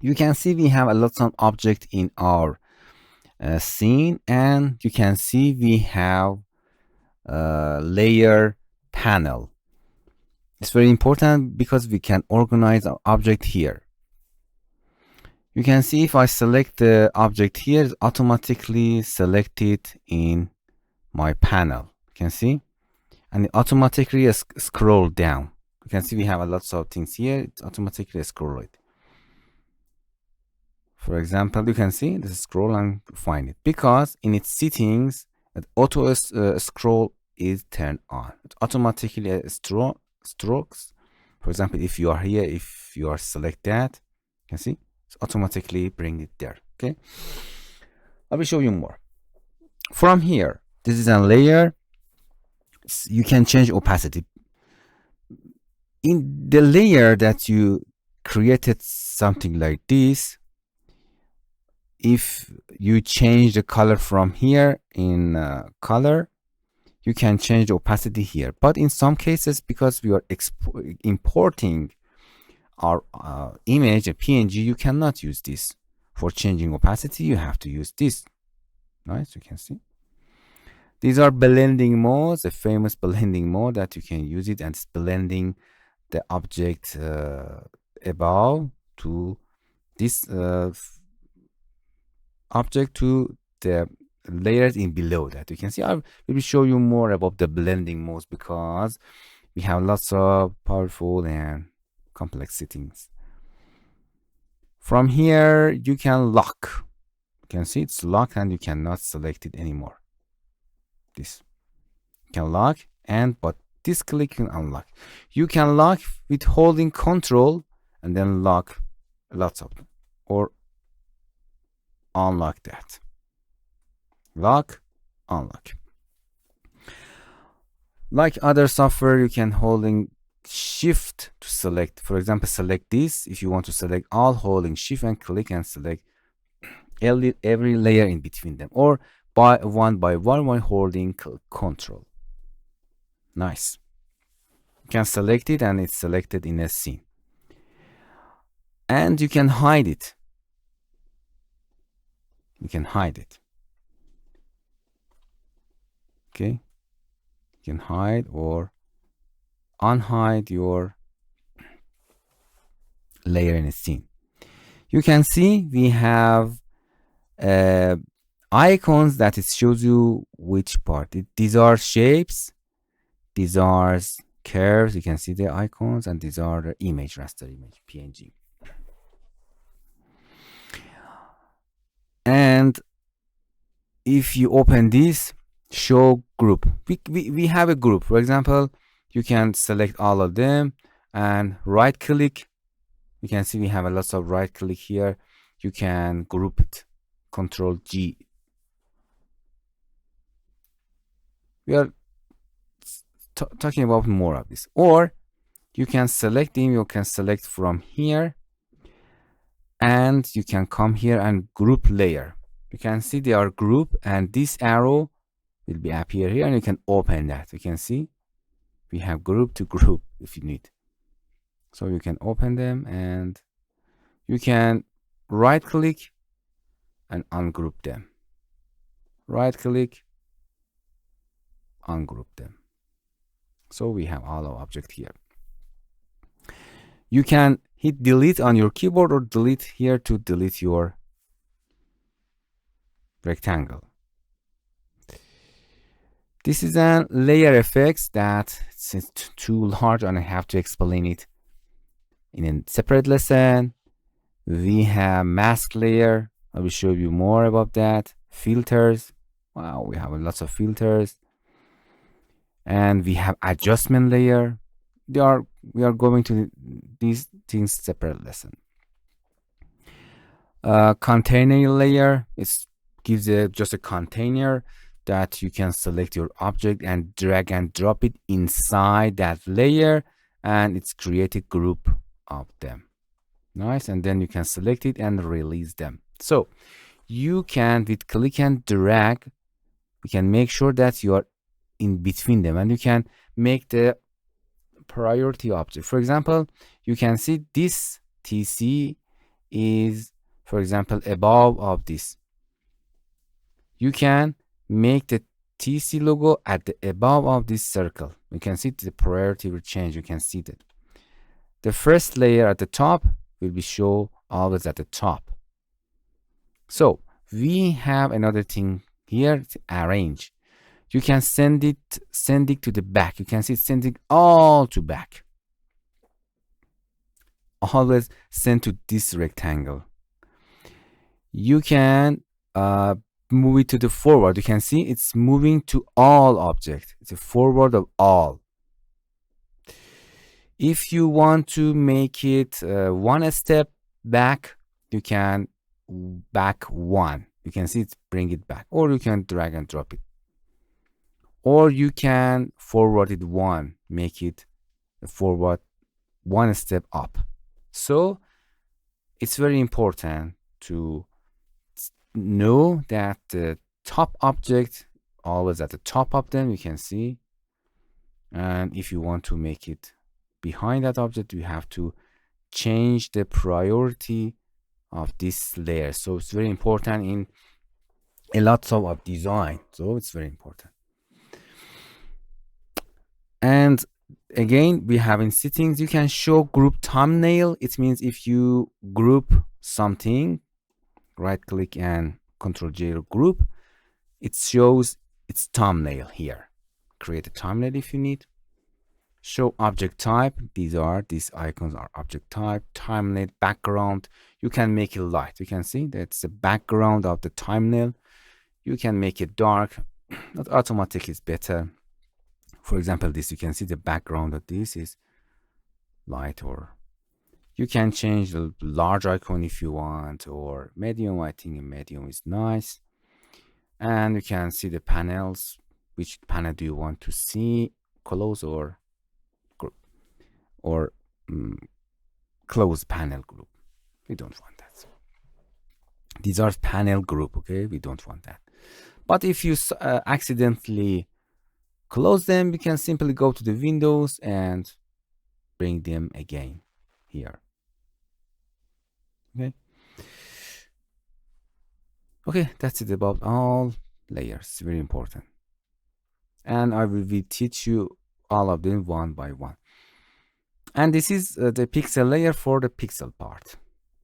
You can see we have a lot of object in our scene, and you can see we have a layer panel. It's very important because we can organize our object here. You can see if I select the object here, it's automatically selected in my panel. You can see, and it automatically scroll down. You can see we have a lot of things here. It automatically scroll it. For example, you can see this scroll and find it because in its settings, the auto scroll is turned on. It automatically strokes. For example, if you are here, if you are select that, you can see it's automatically bring it there. Okay, I will show you more. From here, this is a layer. You can change opacity. In the layer that you created something like this, if you change the color from here in color, you can change the opacity here. But in some cases, because we are importing our image, a PNG, you cannot use this. For changing opacity, you have to use this. Nice, you can see. These are blending modes, a famous blending mode that you can use it, and it's blending the object above to this object to the layers in below that. You can see I will show you more about the blending modes because we have lots of powerful and complex settings. From here you can lock. You can see it's locked and you cannot select it anymore. This you can lock, and but this click can unlock. You can lock with holding control and then lock lots of them, or unlock that. Lock, unlock. Like other software, you can holding shift to select. For example, select this. If you want to select all, holding shift and click and select every layer in between them, or by one while holding control. Nice. You can select it and it's selected in a scene. And you can hide it. You can hide it. Okay. You can hide or unhide your layer in a scene. You can see we have icons that it shows you which part. These are shapes, these are curves. You can see the icons, and these are the image, raster image, PNG. And if you open this, show group, we have a group. For example, you can select all of them and right click. You can see we have a lot of right click here. You can group it, Control G. We are talking about more of this. Or you can select them. You can select from here, and you can come here and group layer. You can see they are group, and this arrow will be appear here, and you can open that. You can see we have group to group if you need. So you can open them, and you can right click and ungroup them. Right click, ungroup them. So we have all our object here. You can hit delete on your keyboard or delete here to delete your rectangle. This is a layer effects that it's too large and I have to explain it in a separate lesson. We have mask layer. I will show you more about that. Filters. Wow, we have lots of filters. And we have adjustment layer. We are going to these things separate lesson. Container layer, it gives just a container that you can select your object and drag and drop it inside that layer, and it's create a group of them. Nice. And then you can select it and release them. So you can, with click and drag, you can make sure that you are in between them, and you can make the priority object. For example, you can see this TC is, for example, above of this. You can make the TC logo at the above of this circle. You can see the priority will change. You can see that the first layer at the top will be shown always at the top. So we have another thing here to arrange. You can send it to the back. You can see sending all to back. Always send to this rectangle. You can move it to the forward. You can see it's moving to all object. It's a forward of all. If you want to make it one step back, you can back one. You can see it's bring it back, or you can drag and drop it, or you can forward it one, make it forward one step up. So it's very important to know that the top object always at the top of them, you can see. And if you want to make it behind that object, you have to change the priority of this layer. So it's very important in a lot of design. So it's very important. And again, we have in settings, you can show group thumbnail. It means if you group something, right click and Ctrl J group, it shows its thumbnail here. Create a thumbnail if you need. Show object type. These icons are object type. Thumbnail background. You can make it light. You can see that's the background of the thumbnail. You can make it dark. Not automatic is better. For example, this, you can see the background of this is light, or you can change the large icon if you want, or medium. I think medium is nice. And you can see the panels. Which panel do you want to see? Close or group, or close panel group. We don't want that. These are panel group, okay? We don't want that. But if you accidentally close them, you can simply go to the windows and bring them again here. Okay, that's it about all layers. Very important. And I will teach you all of them one by one. And this is the pixel layer for the pixel part.